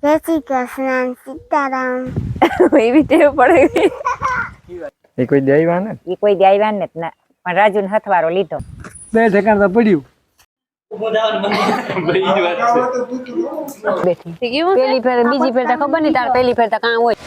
જય શ્રી કૃષ્ણ સીતારામ એવી ટેવ પડે. એ કોઈ દેવા ને એ કોઈ દે આવ્યા ને ના પણ રાજુ ને હથવારો લીધો. બે ઠેકાણ તો પડ્યું. પેલી ફેર બીજી ફેર તો ખબર નહીં તાર પેલી ફેર તો કાં હોય.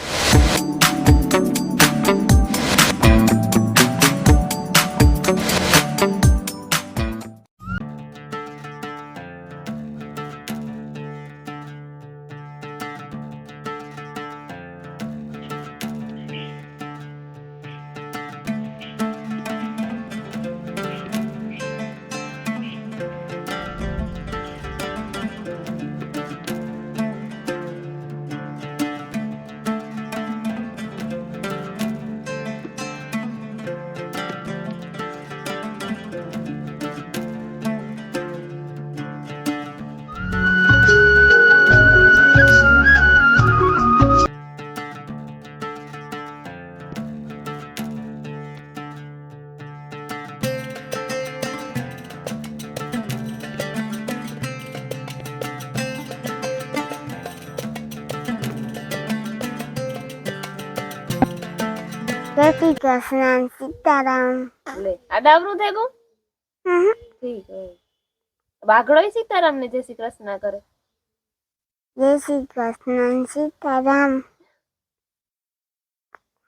જય શ્રી કૃષ્ણ સીતારામ આ ડાવરું થઈ ગયું. ઠીક હે. બાઘડો સીતારામ ને જય શ્રી કૃષ્ણ કરે. જય શ્રી કૃષ્ણ સીતારામ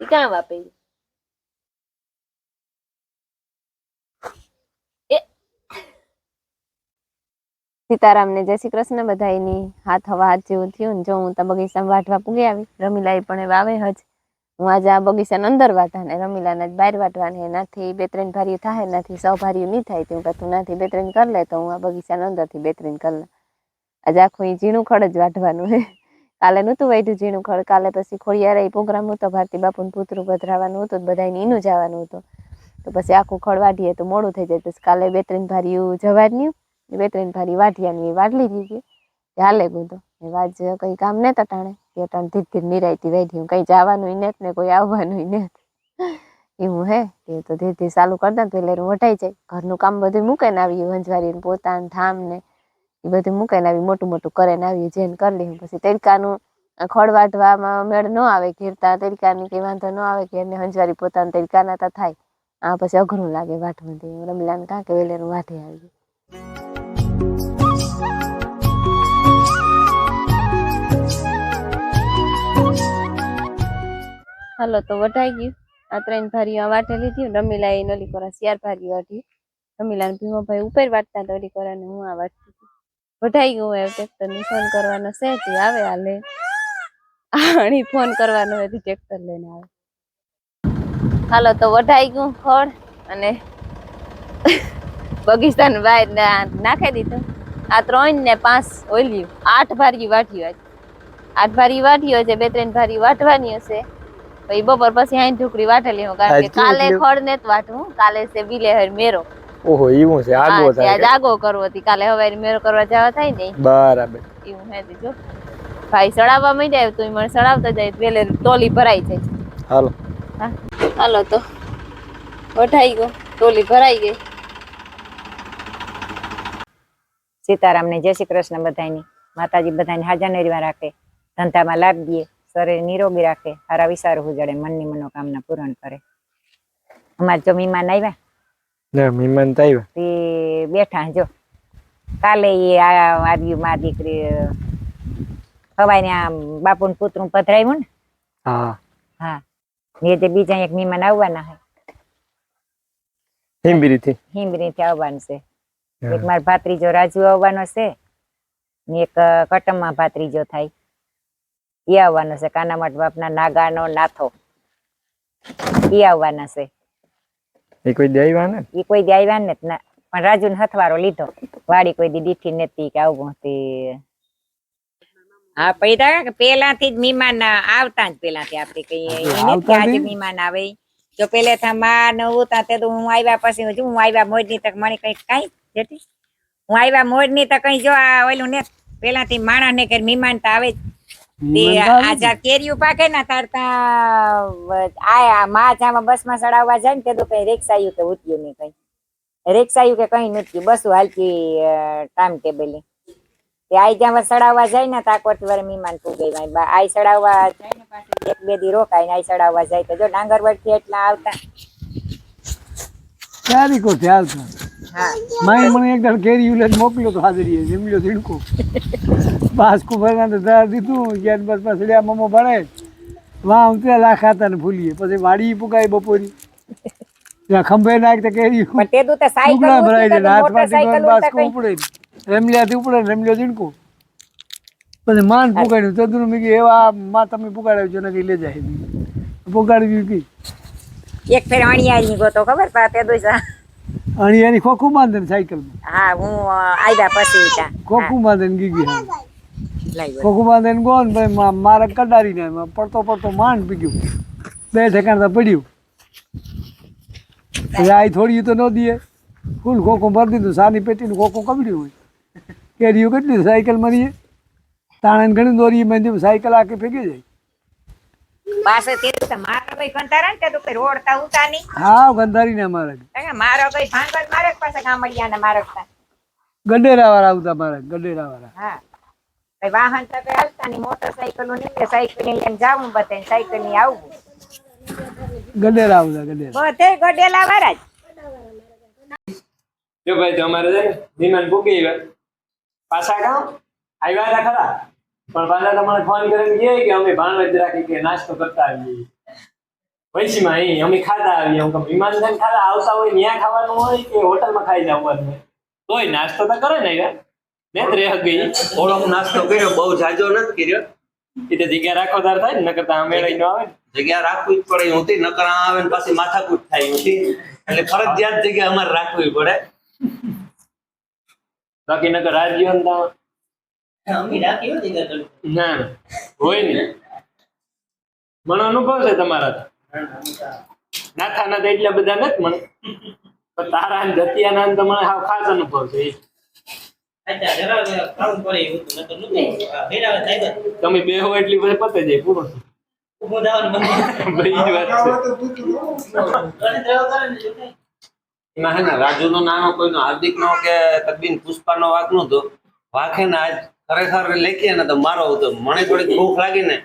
ઈ કાં વાપે સીતારામ ને જય શ્રી કૃષ્ણ બધાયની હાથ હવા હાથ જેવું થયું ને જો હું તો બગીચામાં વાટવા પૂગી આવી. રમીલા એ પણ વાવે હજ હું આજે આ બગીચાના અંદર વાટા ને રમીલાના જ બહાર વાટવાની એનાથી બે ત્રણ ભારીયું થાય એનાથી 100 ભારીયું નહીં થાય તો તું નાથી બે ત્રણ કરી લે તો હું આ બગીચાના અંદરથી બે ત્રણ કરી લે. આજે આખું ઝીણું ખડ જ વાટવાનું હે. કાલે નહોતું વાઢ્યું ઝીણું ખડ. કાલે પછી ખોડિયાર પ્રોગ્રામ હતો ભારતી બાપુનું પુતરું પધરાવાનું હતું બધાને એનું જવાનું હતું તો પછી આખું ખડ વાઢીએ તો મોડું થઈ જાય. પછી કાલે બે ત્રણ ભારીયું જવારનું બે ત્રણ ભારી વાઢિયાની વાટલી દીધી હાલે ગું તો વાજ કઈ કામ ને તટાણે ટાણે ધીર ધીર નિરાયતી વાઢી કઈ જવાનું ને ને કોઈ આવવાનું ને એવું હે એ તો ધીર ધીર ચાલુ કરતા ને એટલે વટાઈ જાય. ઘરનું કામ બધું મૂકે ને આવી વંજવારી પોતાને થામ ને એ બધું મૂકે ને આવી મોટું મોટું કરે ને આવી જેને કરી લઈ. પછી તડકાનું ખડ વાટવામાં મેળ ન આવે ઘેરતા તડકાની કઈ વાંધો ન આવે ઘેરને હંજવારી પોતાને તડકાના તા થાય આ પછી અઘરું લાગે વાટવું. રમીલાને કાં કે વેલેનું વાઢી આવી. હાલો તો વઢાઈ ગયું. આ ત્રણ ભારીઓ વાટે લીધી. રમીલા એ નલી કોરા 4 ભારી વાટી. રમીલા ભીમો ભાઈ ઉપર વાટતા તો નલી કોરા ને હું આ વાટતી વઢાઈ ગયું. હવે ટ્રેક્ટર ને ફોન કરવાનો છે તે આવે હાલે આણી ફોન કરવાનો હોય તો ટ્રેક્ટર લઈને આવે. હાલો તો વઢાઈ ગયું ખડ અને બગીચાની બહાર નાખી દીધું. આ 3 ને 5 ઓલ્યું 8 ભારી વાટ્યું. 8 ભારી વાટ્યો છે. બે ત્રણ ભારી વાટવાની હશે પછી બપોર પછી અહીં ઢુકડી વાટેલી હું કારણ કે કાલે ખડ ને વાટવું. કાલે છે બિલેહર મેરો. ઓહો એવું છે આગો થાય આજ આગો કરવો હતી. કાલે હવે મેરો કરવા જવા થાય ને બરાબર એવું હે જો ભાઈ સડાવવા મળી જાય તો મને સડાવતા જાય પેલે ટોલી ભરાઈ જાય. હાલો હા હાલો તો વઢાઈ ગયો ટોલી ભરાઈ ગઈ. સીતારામ ને જય શ્રી કૃષ્ણ બધાની. માતાજી બધાને હાજર નરીવા રાખે, ધંધામાં લાભ દે, શરીર નિરોગી રાખે, સારા વિચારો ઉજાડે, મનની મનોકામના પૂરણ કરે. અમારે જો મહેમાન આવ્યા ને મહેમાન તો આવ્યા તે બેઠા જો કાલે એ આવ્યું મારી દીકરી હવાઈ ને આ બાપુનું પુતરું પધરાવ્યું ને હા હા એ જે બીજા એક મહેમાન આવવાના હે હિમબીરી થી આવવાનું છે. એક મારો ભાત્રીજો રાજુ આવવાનો છે ને એક કટમમાં ભાત્રીજો થાય એ આવવાનો છે. કાનામઠ બાપના નાગાનો નાથો એ આવવાના છે. એ કોઈ દે આવ્યા ને એ કોઈ દે આવ્યા ને ના પણ રાજુ ને હથવારો લીધો. વાડી કોઈ દી દીઠી નથી કે આવું હા પૈદા કે પેલાથી જ મહેમાન આવતા જ પેલાથી આપડે કઈ આજે મહેમાન આવે જો પેલે માં ન હોતા તે તો હું આવ્યા પછી હું આવ્યા મોજ ની તક મને કઈ કઈ જેથી હું આવ્યા મોજ ની તક કઈ જો આ ઓલું ને પેલાથી માણસ ને કે મહેમાન તો આવે જ. આ કેરીયું પાકે ને તારતા આયા માં જામાં બસ માં ચડાવવા જાય ને તે તો કઈ રિક્ષાયું કે ઉઠ્યું નહીં કઈ રિક્ષાયું કે કઈ નથી બસ હાલતી ટાઈમ ટેબલ તે આઈ ત્યાં સડાવવા જાય ને તાકોટ વાર મીમાન પૂગે આઈ સડાવવા જાય ને પાછી 1-2 દી રોકાય ને આઈ સડાવવા જાય તો જો ડાંગરવડ થી એટલા આવતા ક્યારેક ચાલતો હા માઈ મને એક દાડ કેરી ઉલેટ મોકલ્યો તો હાજરીએ જમલ્યો તીડકો બાસ્કુ ભરના તો દાર દીધું યાદ બસ પાછળ્યા મમો ભણે વાહ ઉતરે લાખાતા ને ભૂલીએ પછી વાડી પુગાઈ બપોરી ત્યાં ખંભે નાખતા કેરી પણ તે તો સાયકલ ટુકડા ભરાઈ જાય હાથમાં મોટરસાયકલ બાસ્કુ ઉપડે રેમલિયાથી ઉપડે રેમલિયો તીડકો પછી માન પુગાડ્યું તદું મેં કીધું એવા માં તમે પુગાડ્યો છો ને કઈ લે જાય પુગાડી કી એક ફેર અણિયાળી ગોતો ખબર પા તે દોસા અને એની ખોખું બાંધે ને સાયકલમાં હા હું આવ્યા પછી ત્યાં ખોખું બાંધે ને ગીગી લઈ ગયો ખોખું બાંધે ને ગોન ભાઈ મારે કડારીને પડતો પડતો માંડ પીગ્યું 2 ઠેકાણ તો પડ્યું એટલે આ થોડી તો ન દે ફૂલ ખોખું ભરી દીધું સાની પેટીનું ખોખું કબડ્યું હોય કેરીઓ કેટલી સાયકલ મરીએ તાણે ઘણી દોરી મેં સાયકલ આખી ફેંકી જાય પાસે તે તો મારો કઈ કંટારા ને તે તો કઈ રોડતા ઉતા નહીં હા ગંધારીને અમારે મારો કઈ ભાંગલ મારે પાસે ગામડિયા ને મારો ગડેરા વાળા આવતા મારે ગડેરા વાળા હા કઈ વાહન તો કઈ હાલતા નહીં મોટરસાયકલો નીકળે સાયકલ લઈને જાવું બતાય સાયકલ ની આવવું ગડેરા આવતા ગડેરા બધે ગડેલા વાળા જ જો ભાઈ તો અમારે છે ને વિમાન પૂકી ગયો પાછા ગામ આવ્યા હતા ખરા પણ પાછા તમારે ફોન કરીને કહે કે અમે ભાણવડ રાખી કે નાસ્તો કરતા આવીએ પૈસીમાં અહીં અમે ખાતા આવીએ હું વિમાન થઈને ખાતા આવતા હોય ત્યાં ખાવાનું હોય કે હોટલમાં ખાઈ જવાનું તોય નાસ્તો તો કરે ને યાર ને જ રહે ગઈ થોડોક નાસ્તો કર્યો બહુ જાજો નથી કર્યો એ તો જગ્યા રાખોદાર થાય ને નકર તો આ મેળાઈ ન આવે જગ્યા રાખવી જ પડે ઊંધી નકર આ આવે ને પાછી માથાકૂટ થાય ઊંધી એટલે ફરજિયાત જગ્યા અમારે રાખવી પડે બાકી નકર રાજ્યો ને તો અમે રાખી હોય જગ્યા ના હોય ને મને અનુભવ છે તમારા નાથા ના એટલા બધા નથી મને પણ તારા ને જતિયા ના તો મને હાવ ખાસ અનુભવ છે તમે બે હો એટલી બધી પતે જાય પૂરો એમાં હે ને રાજુ નો નાનો કોઈનો હાર્દિક નો કે તકબીન પુષ્પા નો વાક નો તો વાંખે ને આજ ખરેખર લેખીએ ને તો મારો હતો મને થોડીક ભૂખ લાગી ને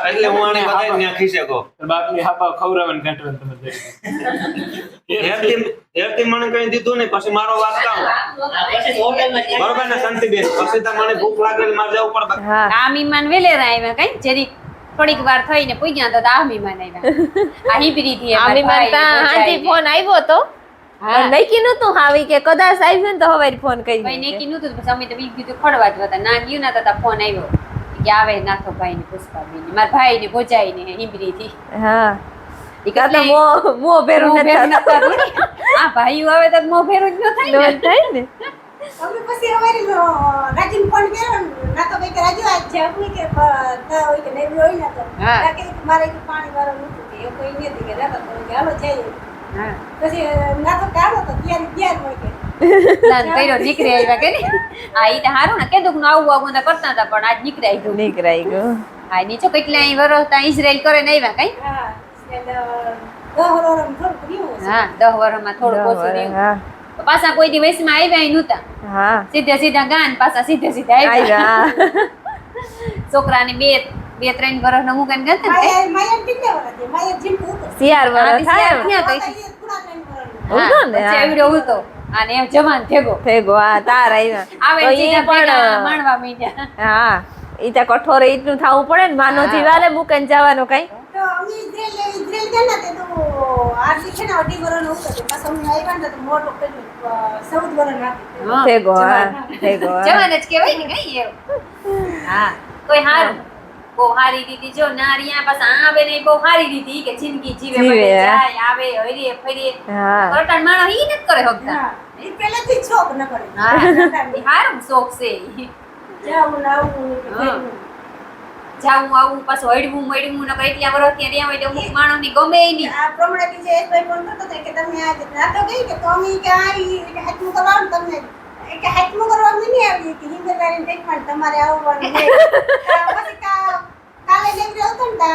એટલે હું આને બધાય ત્યાં ખીસે કહો બાપની હાપા ખવડાવવાનું કાઢવાનું તમે એરથી મને કઈ દીધું નહીં પછી મારો વાત કામ બરોબર ને શાંતિબેન પછી તો મને ભૂખ લાગે ને મારે જવું પડે આ મહેમાન વેલેરા આવ્યા કઈ જરી થોડીક વાર થઈને પૂગ્યા તો આ મહેમાન આવ્યા આ હિબરી થી આ મહેમાન તા હાજી ફોન આવ્યો તો નક્કી નતું આવી કે કદાચ આવ્યો ને તો હવે ફોન કરી ભાઈ ને કીધું તો પછી અમે તો બીજું તો ખડવા જ હતા ના ગયું ના તો ફોન આવ્યો કે આવે નાથો ભાઈ ને પુષ્પાબેન મારા ભાઈ ને ભોજાઈ ને હિબરી થી હા ઈ કાતા મો ભેરું ન આ ભાઈઓ આવે તો મો ભેરું જ ન થાય ને અમે પછી અમારી રાજન ફોન કર્યો ના તો કઈ રાજુ આજ જાવું કે હોય કે નહીં હોય ના તો કે મારે પાણી વાળો નતું કે કોઈ નથી કે ના તો હાલો જઈએ હા પછી ના તો કાઢો તો ત્યાં હોય કે પ્લાન કર્યો નીકળી આવ્યા કે ને આ ઈ તો હારું ને કેદુક નું આવું આવું કરતા હતા પણ આજ નીકળી ગયું હા નીચો કેટલા વર્ષ ત્યાં ઇઝરાયલ કરે ને આવ્યા કઈ હા થોડું હા 10 વર્ષમાં થોડું ઓછું રહ્યું પાછા કોઈ દિવસ માં આવ્યા નહોતા હા સીધા ગાન પાછા સીધા આવ્યા છોકરાને 2-3 વર્ષ નું મુકન ગત ને માયા કેટલા વર્ષ છે માયા જીમ ઉતો સિયાર વર્ષ થાય પૂરા 3 વર્ષ ને એવડો ઉતો અને એમ જવાન થેગો આ તાર આવ્યા આવે તો ઈ સીધા પણ માણવા મીડ્યા હા ઈ તો કઠોરે એટલું થાવું પડે ને માનો જીવાલે મુકન જવાનું કઈ તો અમે ઇઝરાયલ ગયા ને તો આર્થિક છે ને 2.5 વર્ષ નું ઉતો પાછો અમે આવ્યા ને તો મોટો 14 વર્ષ રાખી થેગો જવાન જ કહેવાય ને કઈ એવું હા કોઈ હારું બહુ હારી દીધી જો નારિયા પાછા આવે ને બહુ હારી દીધી કે જિંદગી જીવે જાય આવે હરીએ ફરીએ હા કરટણ માણો ઈ ન કરે હકતા એ પહેલેથી શોખ ન કરે હા હારું શોખ છે જાવું આવું જાવું આવું પાછું હડવું મળવું ન એટલા વર્ષ ત્યાં રહ્યા હોય તો અમુક માણસની ગમે નહીં આ પ્રમાણે બીજે એક ભાઈ ફોન કરતો હતો કે તમે આજ નાતો ગઈ કે તો અમે કે આવી કે હાથમું કરવાનું તમને કે હાથમું કરવાનું નહીં આવી કે હિંગરવાળી ટ્રીટમેન્ટ તમારે આવવાનું છે પછી કાલે લેવી હતો ને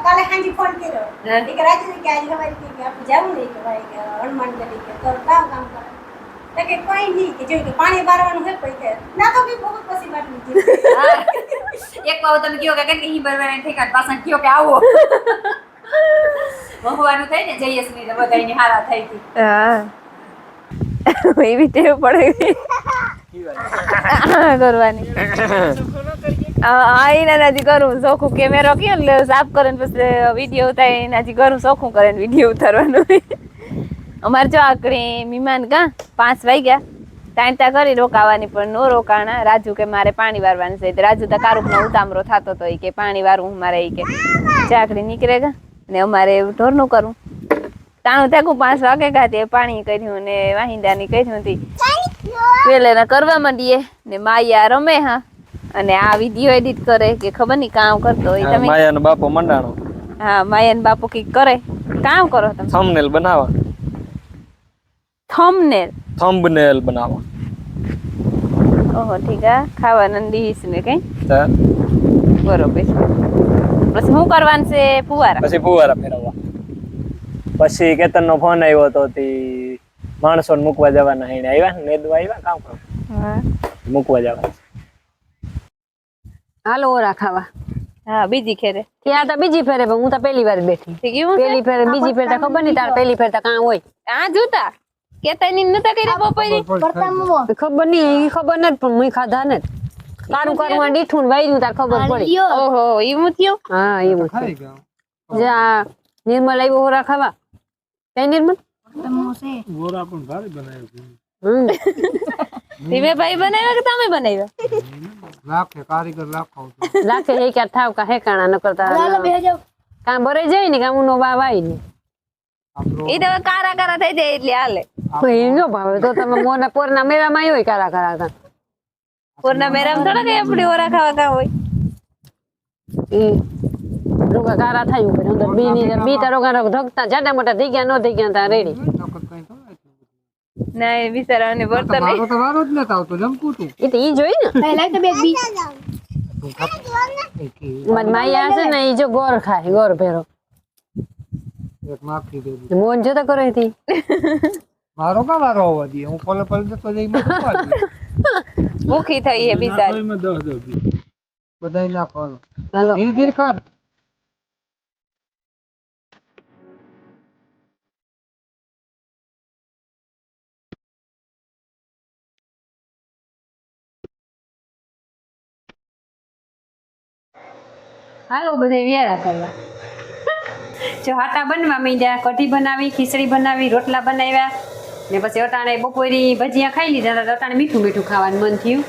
કાલે હાંજી ફોન કર્યો કે રાજુ કે આજે હવારે કે આપણે જાવું નહીં કે ભાઈ કે હનુમાન ગઢી કે તો કામ કરે તો કે કોઈ નહીં કે જોયું કે પાણી બારવાનું છે પછી કે ના તો બી બહુ પછી બાટલું છે હા. એક વાર તમે કયો કે ઈ બરવાને ઠેકાણ પાછા કયો કે આવો વહવાનું થાય ને જયસની તો બધાયની હારા થઈ હતી. હા એવી ટેવ પડે કરવાની. એના હજી કરું ચોખ્ખું કેમેરો કે સાફ કરે ને પછી વિડીયો ઉતારે એનાથી કરું ચોખ્ખું કરે ને વિડીયો ઉતારવાનું. અમારે જો આકડી મહેમાન કા 5 વાગ્યા તાંતા કરી રોકાવાની પણ નો રોકાણા. રાજુ કે મારે પાણી વારવાનું છે. રાજુ તો કારુકનો ઉતામરો થતો હતો કે પાણી વારવું મારે કે ચાકડી નીકળે ગા ને અમારે ઢોરનું કરું. તાણું ત્યાં 5 વાગે ગયા તે પાણી કર્યું ને વાહિંદાની કર્યું હતી પેલે કરવા માંડીએ ને માયા રમે હા અને આ વિડીયો એડિટ કરે કે ખબર નહીં કામ કરતો હોય તમે. માયાનો બાપો મંડાણો. હા માયાનો બાપો કઈક કરે કામ કરો તમે. થંબનેલ બનાવવા. થંબનેલ બનાવવા. ઓહો ઠીક આ ખાવાના ડીશ ને કઈ ચાલ. બરોબર. પછી શું કરવાનું છે ફુવારા? પછી ફુવારા ફેરવવા. પછી કેતનનો ફોન આવ્યો હતો તે માણસોને મૂકવા જવાના એને આવ્યા નેદવા આવ્યા કામ કરો મૂકવા જવા. હાલો ઓરા ખાવા. હા બીજી ખેરે ત્યાં તો બીજી ફેરે હું તો પહેલી વાર બેઠી. પહેલી ફેરે બીજી ફેર તો ખબર નહીં તાર પહેલી ફેર તો કામ હોય. આ જોતા કેતાની નતા કર્યા બપોરી ખબર નહીં ખબર નથી પણ મુઈ ખાધા ને કારું કારું દીઠું વાયરું તાર ખબર પડી. ઓહો એવું થયું. હા એવું ખાઈ ગયા જે આ નિર્મલ આવ્યો ઓરા ખાવા. કઈ નિર્મલ ગોરા પણ ભારે બનાવ્યો છે. તમે ભાઈ બનાવ્યા કે તમે બનાવ્યા? લાખ કારીગર લાખ આવતો રાખે હે ક્યાં થાવ કા હેકાણા ન કરતા કામ ભરાઈ જાય ને કામ નો બા વાય ને એ તો કારા કારા થઈ જાય એટલે હાલે. એ નો ભાવે તો તમે મોના પોરના મેળામાં આવ્યો કારા કારા કા પૂર્ણ મેરામ થોડા કઈ આપડી ઓરા ખાવા કા હોય. એ રોગા કારા થાય ઉપર અંદર બી ની બી તારો કારા ધકતા જાડા મોટા થઈ ગયા નો થઈ ગયા તા રેડી ના એ બિચારાને વર્તન મારો તો વારો જ નતો આવતો જમકું તું એ તો ઈ જોઈ ને મારી માયા છે ને ઈ જો ગોર ખાય ગોર ભેરો એક માખી દે મોન જો તો કરે હતી મારો કા વારો આવવા દે હું ફોલે ફોલે જતો જઈ માં ભૂખી થઈ હે બિચારી. 10 બધાય નાખવાનું હાલો ધીરે ધીરે ખા. હાલો બધા વ્યારા કરવા જો હાટા બનવા માંડ્યા. કઢી બનાવી ખીચડી બનાવી રોટલા બનાવ્યા ને પછી અટાણે બપોરી ભજીયા ખાઈ લીધા હતા. અટાણે મીઠું મીઠું ખાવાનું મન થયું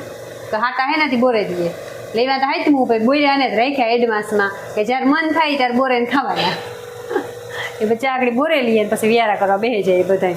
તો હાટા હે નથી બોરે દઈએ લેવા તો હાથમાં ઉપર બોર્યા ને રાખ્યા એડવાન્સમાં કે જ્યારે મન થાય ત્યારે બોરે ને ખાવાના એ પછી આગળ બોરે લઈએ પછી વ્યારા કરવા બેસી જાય બધા.